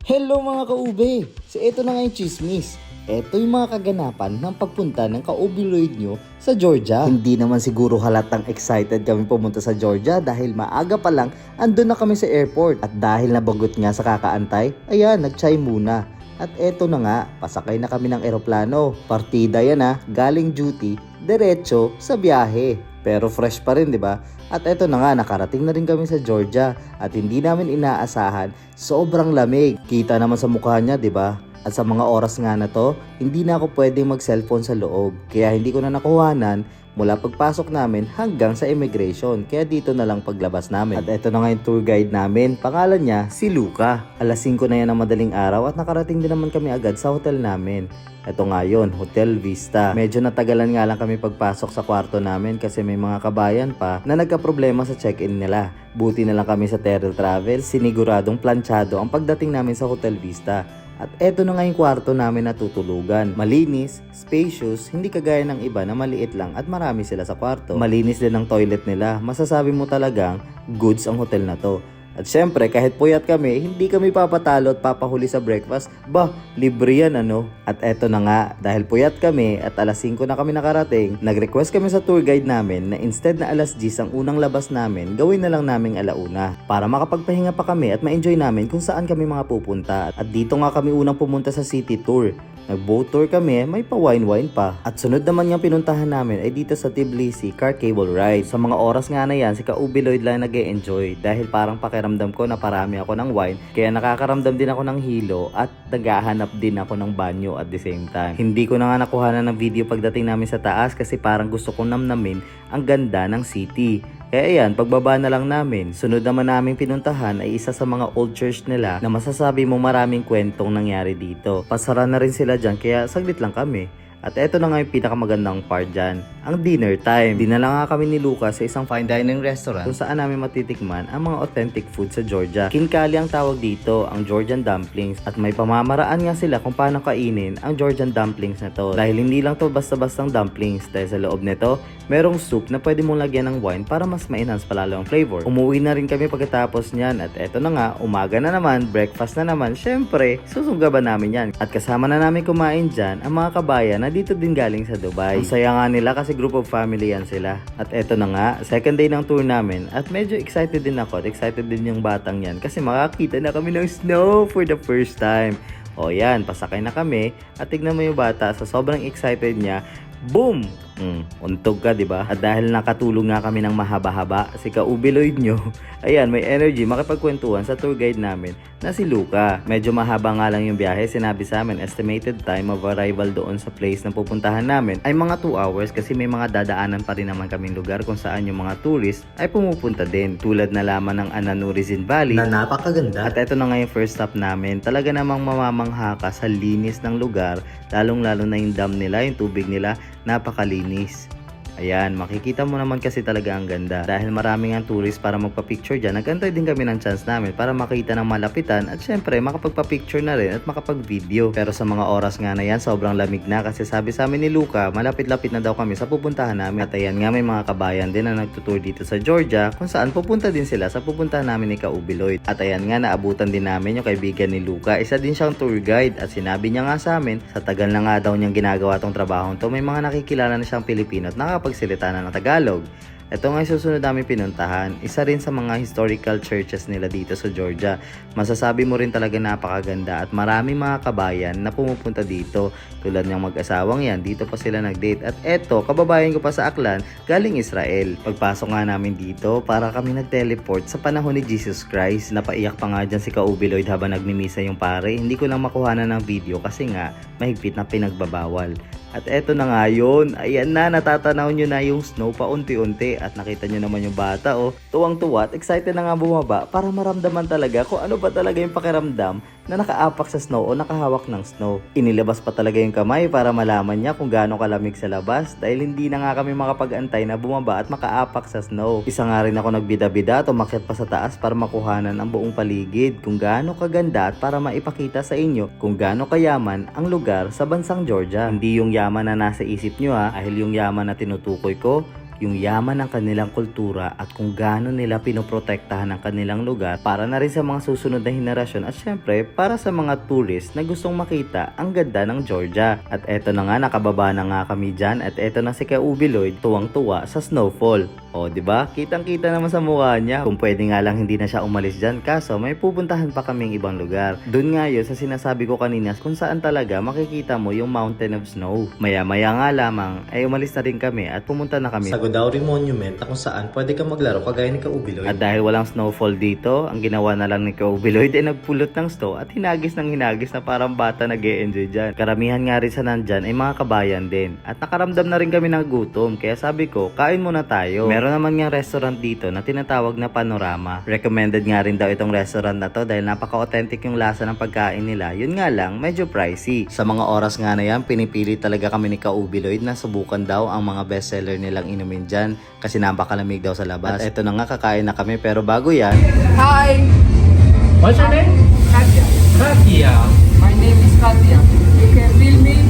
Hello mga kaube! So ito na nga yung chismis. Ito yung mga kaganapan ng pagpunta ng kaubiloid nyo sa Georgia. Hindi naman siguro halatang excited kami pumunta sa Georgia dahil maaga pa lang andun na kami sa airport. At dahil nabagot nga sa kakaantay, ayan, nag-chai muna. At eto na nga, pasakay na kami ng eroplano. Partida yan galing duty, diretso sa biyahe. Pero fresh pa rin, di ba? At eto na nga, nakarating na rin kami sa Georgia at hindi namin inaasahan, sobrang lamig. Kita naman sa mukha niya, di ba? At sa mga oras nga na to, hindi na ako pwedeng mag-cellphone sa loob. Kaya hindi ko na nakuhanan mula pagpasok namin hanggang sa immigration. Kaya dito na lang paglabas namin. At eto na nga yung tour guide namin. Pangalan niya, si Luca. Alas 5 na yan ng madaling araw at nakarating din naman kami agad sa hotel namin. Ito nga yun, Hotel Vista. Medyo natagalan nga lang kami pagpasok sa kwarto namin kasi may mga kabayan pa na nagka-problema sa check-in nila. Buti na lang kami sa Terrell Travel, siniguradong planchado ang pagdating namin sa Hotel Vista. At eto na nga yung kwarto namin na tutulugan. Malinis, spacious, hindi kagaya ng iba na maliit lang at marami sila sa kwarto. Malinis din ang toilet nila. Masasabi mo talagang goods ang hotel na to. At syempre, kahit puyat kami, hindi kami papatalo at papahuli sa breakfast. Bah, libre yan At eto na nga, dahil puyat kami at alas 5 na kami nakarating, nag-request kami sa tour guide namin na instead na alas 10 ang unang labas namin, gawin na lang naming alauna. Para makapagpahinga pa kami at ma-enjoy namin kung saan kami mga pupunta. At dito nga kami unang pumunta sa city tour. Nag-boat tour kami, may pa-wine-wine pa. At sunod naman yung pinuntahan namin ay dito sa Tbilisi Car Cable Ride. Sa mga oras nga na yan, si Kaubiloid lang nag-e-enjoy dahil parang pakiramdam ko na parami ako ng wine. Kaya nakakaramdam din ako ng hilo at naghahanap din ako ng banyo at the same time. Hindi ko na nga nakuha ng video pagdating namin sa taas kasi parang gusto kong namnamin ang ganda ng city. Kaya ayan, pagbaba na lang namin. Sunod naman naming pinuntahan ay isa sa mga old church nila na masasabi mo maraming kwentong nangyari dito. Pasara na rin sila dyan kaya saglit lang kami. At eto na nga yung pinakamagandang part dyan, ang dinner time. Dinala nga kami ni Lucas sa isang fine dining restaurant kung saan namin matitikman ang mga authentic food sa Georgia. Kinkali ang tawag dito, ang Georgian dumplings. At may pamamaraan nga sila kung paano kainin ang Georgian dumplings na to. Dahil hindi lang to basta-bastang dumplings. Dahil sa loob nito, merong soup na pwede mong lagyan ng wine para mas ma-enhance palalo ang flavor. Umuwi na rin kami pagkatapos niyan. At eto na nga, umaga na naman, breakfast na naman. Syempre, susunggaban namin yan. At kasama na namin kumain dyan ang mga kabayan na dito din galing sa Dubai. Ang saya nga nila kasi group of family yan sila. At eto na nga, second day ng tour namin at medyo excited din ako at excited din yung batang yan kasi makakita na kami ng snow for the first time. O yan, pasakay na kami at tignan mo yung bata sa sobrang excited niya. Boom! Untog ka, diba? At dahil nakatulong nga kami ng mahaba-haba, si Kaubiloid nyo, ayan, may energy makipagkwentuhan sa tour guide namin na si Luca. Medyo mahaba nga lang yung biyahe, sinabi sa amin, estimated time of arrival doon sa place na pupuntahan namin ay mga 2 hours kasi may mga dadaanan pa rin naman kaming lugar kung saan yung mga tourist ay pumupunta din. Tulad na laman ng Ananurizin Valley na napakaganda. At eto na nga yung first stop namin, talaga namang mamamangha ka sa linis ng lugar, lalong-lalo na yung dam nila, yung tubig nila, napakalinis. Ayan, makikita mo naman kasi talaga ang ganda. Dahil maraming ang tourist para magpa-picture dyan, nagantay din kami ng chance namin para makita ng malapitan at syempre makapagpa-picture na rin at makapag-video. Pero sa mga oras nga na yan, sobrang lamig na kasi sabi sa amin ni Luca, malapit-lapit na daw kami sa pupuntahan namin. At ayan nga, may mga kabayan din na nagtutour dito sa Georgia kung saan pupunta din sila sa pupuntahan namin ni Kaubiloid. At ayan nga, naabutan din namin yung kaibigan ni Luca. Isa din siyang tour guide at sinabi niya nga sa amin, sa tagal na nga daw niyang ginagawa tong trabaho to, may mga nakikilala na siyang Pilipino at pagsalita na ng Tagalog. Ito nga susunod namin pinuntahan, isa rin sa mga historical churches nila dito sa Georgia. Masasabi mo rin talaga napakaganda at maraming mga kabayan na pumupunta dito. Tulad ng mag-asawang yan, dito pa sila nag-date. At eto, kababayan ko pa sa Aklan, galing Israel. Pagpasok nga namin dito, para kami nag-teleport sa panahon ni Jesus Christ. Napaiyak pa nga dyan si Kaubiloid habang nagmimisa yung pare. Hindi ko lang makuha ng video kasi nga, mahigpit na pinagbabawal. At eto na nga yun, ayan na, natatanaw nyo na yung snow pa unti-unti at nakita nyo naman yung bata tuwang-tuwa at excited na nga bumaba para maramdaman talaga kung ano ba talaga yung pakiramdam na nakaapak sa snow o nakahawak ng snow. Inilabas pa talaga yung kamay para malaman niya kung gaano kalamig sa labas dahil hindi na nga kami makapag-antay na bumaba at makaapak sa snow. Isa nga rin ako nagbida-bida at umakyat pa sa taas para makuhanan ang buong paligid kung gaano kaganda at para maipakita sa inyo kung gaano kayaman ang lugar sa bansang Georgia. Hindi yung yaman na nasa isip nyo dahil yung yaman na tinutukoy ko yung yaman ng kanilang kultura at kung gaano nila pinoprotektahan ang kanilang lugar para na rin sa mga susunod na henerasyon at syempre para sa mga tourist na gustong makita ang ganda ng Georgia. At eto na nga, nakababa na nga kami dyan at eto na si Ka-Ubi Lloyd tuwang-tuwa sa snowfall. O, di ba? Kitang-kita naman sa mukha niya. Kung pwede nga lang hindi na siya umalis dyan, kaso may pupuntahan pa kaming ibang lugar. Doon nga yun sa sinasabi ko kanina kung saan talaga makikita mo yung Mountain of Snow. Maya-maya nga lamang ay umalis na rin kami at pumunta na kami sa Godauri Monument na kung saan pwede kang maglaro kagaya ni Ka-Ubi Lloyd. At dahil walang snowfall dito, ang ginawa na lang ni Ka-Ubi Lloyd ay nagpulot ng snow at hinagis ng hinagis na parang bata nag-e-enjoy dyan. Karamihan nga rin sa nandyan ay mga kabayan din. At nakaramdam na rin kami ng gutom, kaya sabi ko, kain muna tayo. Meron naman nga restaurant dito na tinatawag na Panorama. Recommended nga rin daw itong restaurant na to dahil napaka-authentic yung lasa ng pagkain nila. Yun nga lang, medyo pricey. Sa mga oras nga na yan, pinipili talaga kami ni Ka-Ubi Lloyd na subukan daw ang mga bestseller nilang inumin dyan kasi napakalamig daw sa labas. At eto na nga, kakain na kami pero bago yan. Hi! What's your name? Katya. Katia. My name is Katya. You can feel me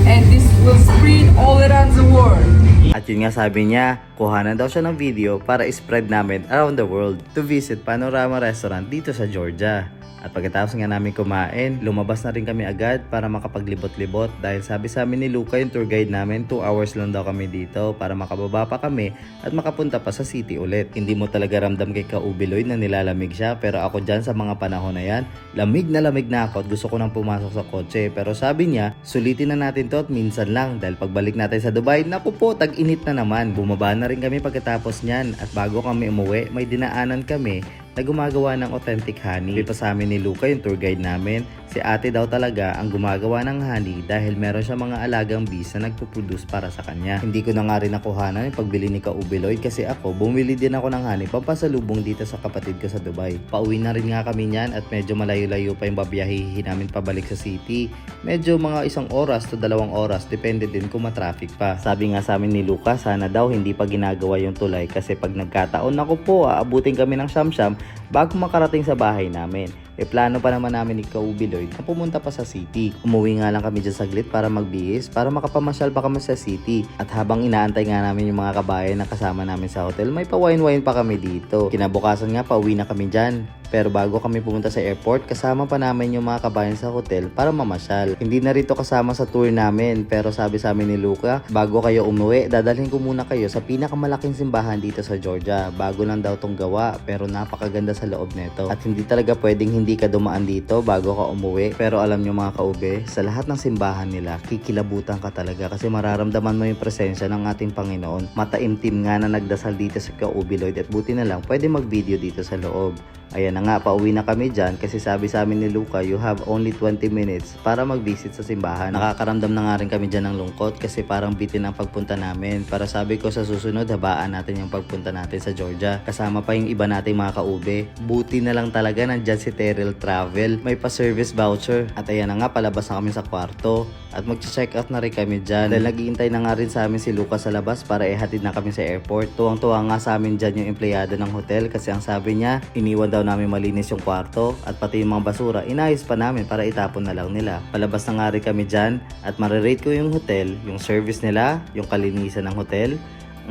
and this will spread all around the world. At yun nga sabi niya, kuhanan daw siya ng video para spread namin around the world to visit Panorama Restaurant dito sa Georgia. At pagkatapos nga namin kumain, lumabas na rin kami agad para makapaglibot-libot dahil sabi sa amin ni Luca yung tour guide namin 2 hours lang daw kami dito para makababa pa kami at makapunta pa sa city ulit. Hindi mo talaga ramdam kay Ka-Ubi Lloyd na nilalamig siya pero ako dyan sa mga panahon na yan, lamig na ako at gusto ko nang pumasok sa kotse pero sabi niya, sulitin na natin to at minsan lang dahil pagbalik natin sa Dubai, naku po, tag-init na naman. Bumaba na rin kami pagkatapos niyan at bago kami umuwi, may dinaanan kami na gumagawa ng authentic honey. Sabi pa sa amin ni Luca yung tour guide namin, si ate daw talaga ang gumagawa ng honey dahil meron siya mga alagang bees na nagpo-produce para sa kanya. Hindi ko na nga rin nakuhanan yung pagbili ni Ka-Ubi Lloyd kasi ako, bumili din ako ng honey pampasalubong dito sa kapatid ko sa Dubai. Pauwi na rin nga kami niyan at medyo malayo-layo pa yung babiyahihin namin pabalik sa city. Medyo mga 1 oras to 2 oras, depende din kung matraffic pa. Sabi nga sa amin ni Luca, sana daw hindi pa ginagawa yung tulay kasi pag nagkataon, ako po, aabutin kami ng siyam-siyam bago makarating sa bahay namin. Plano pa naman namin ni Ka-Ubi Lloyd na pumunta pa sa city. Umuwi nga lang kami dyan saglit para magbihis para makapamasyal pa kami sa city. At habang inaantay nga namin yung mga kabayan na kasama namin sa hotel, may pa-wine-wine pa kami dito. Kinabukasan nga, pauwi na kami dyan. Pero bago kami pumunta sa airport, kasama pa namin yung mga kabayan sa hotel para mamasyal. Hindi na rito kasama sa tour namin, pero sabi sa amin ni Luca, bago kayo umuwi, dadalhin ko muna kayo sa pinakamalaking simbahan dito sa Georgia. Bago lang daw tong gawa, pero napakaganda sa loob nito. At hindi talaga pwedeng hindi ka dumaan dito bago ka umuwi. Pero alam nyo mga Ka-Ube, sa lahat ng simbahan nila, kikilabutan ka talaga kasi mararamdaman mo yung presensya ng ating Panginoon. Mataimtim nga na nagdasal dito sa Ka-Ubi Lloyd at buti na lang pwede mag-video dito sa loob. Ayan na nga, pauwi na kami dyan kasi sabi sa amin ni Luca, you have only 20 minutes para mag-visit sa simbahan. Nakakaramdam na nga rin kami dyan ng lungkot kasi parang bitin ang pagpunta namin. Para sabi ko sa susunod, habaan natin yung pagpunta natin sa Georgia. Kasama pa yung iba nating mga Ka-Ube. Buti na lang talaga nandyan si Terrell Travel. May pa-service voucher. At ayan na nga, palabas na kami sa kwarto. At mag-check out na rin kami dyan. Dahil naghihintay na nga rin sa amin si Luca sa labas para ihatid na kami sa airport. Tuwang-tuwa nga sa amin dyan yung empleyado ng hotel kasi ang sabi niya, iniwan daw namin malinis yung kwarto at pati yung mga basura, inayos pa namin para itapon na lang nila. Palabas na nga rin kami dyan at marirate ko yung hotel, yung service nila, yung kalinisan ng hotel. 8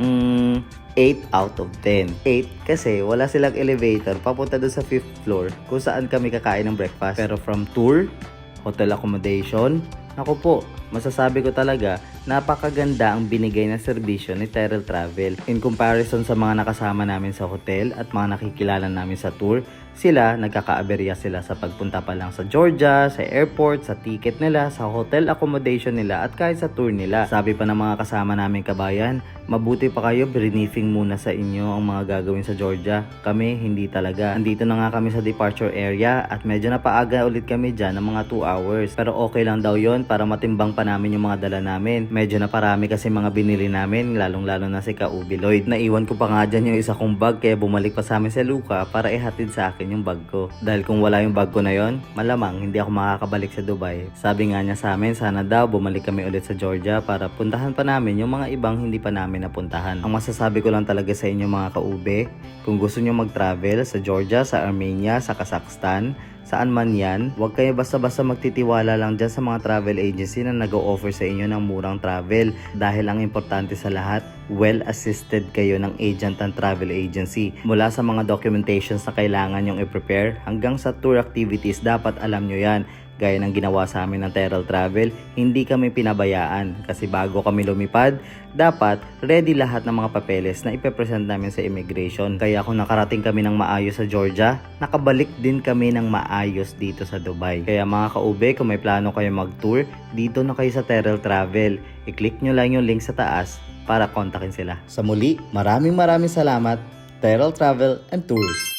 out of 10. 8 kasi wala silang elevator papunta doon sa 5th floor kung saan kami kakain ng breakfast. Pero from tour, hotel accommodation, ako po, masasabi ko talaga, napakaganda ang binigay na serbisyo ni Terrell Travel. In comparison sa mga nakasama namin sa hotel at mga nakikilala namin sa tour, sila, nagkakaaberya sila sa pagpunta pa lang sa Georgia, sa airport, sa ticket nila, sa hotel accommodation nila at kahit sa tour nila. Sabi pa ng mga kasama namin kabayan, mabuti pa kayo briefing muna sa inyo ang mga gagawin sa Georgia. Kami, hindi talaga. Andito na nga kami sa departure area at medyo napaaga ulit kami dyan ng mga 2 hours. Pero okay lang daw yon para matimbang pa namin yung mga dala namin. Medyo naparami kasi mga binili namin, lalong-lalo na si Ka-Ubi Lloyd. Naiwan ko pa nga dyan yung isa kong bag kaya bumalik pa sa amin si Luca para ihatid sa akin yung bag ko. Dahil kung wala yung bag ko na yon, malamang hindi ako makakabalik sa Dubai. Sabi nga niya sa amin, sana daw bumalik kami ulit sa Georgia para puntahan pa namin yung mga ibang hindi pa namin napuntahan. Ang masasabi ko lang talaga sa inyo mga Ka-Ube, kung gusto nyo mag-travel sa Georgia, sa Armenia, sa Kazakhstan, saan man yan, huwag kayo basta-basta magtitiwala lang dyan sa mga travel agency na nag-o-offer sa inyo ng murang travel dahil ang importante sa lahat, well-assisted kayo ng agent ng travel agency. Mula sa mga documentations na kailangan nyong i-prepare hanggang sa tour activities, dapat alam nyo yan. Gaya ng ginawa sa amin ng Terrell Travel, hindi kami pinabayaan kasi bago kami lumipad, dapat ready lahat ng mga papeles na ipepresent namin sa immigration. Kaya kung nakarating kami ng maayos sa Georgia, nakabalik din kami ng maayos dito sa Dubai. Kaya mga kaube, kung may plano kayo mag-tour, dito na kayo sa Terrell Travel. I-click nyo lang yung link sa taas para kontakin sila. Sa muli, maraming salamat, Terrell Travel and Tours.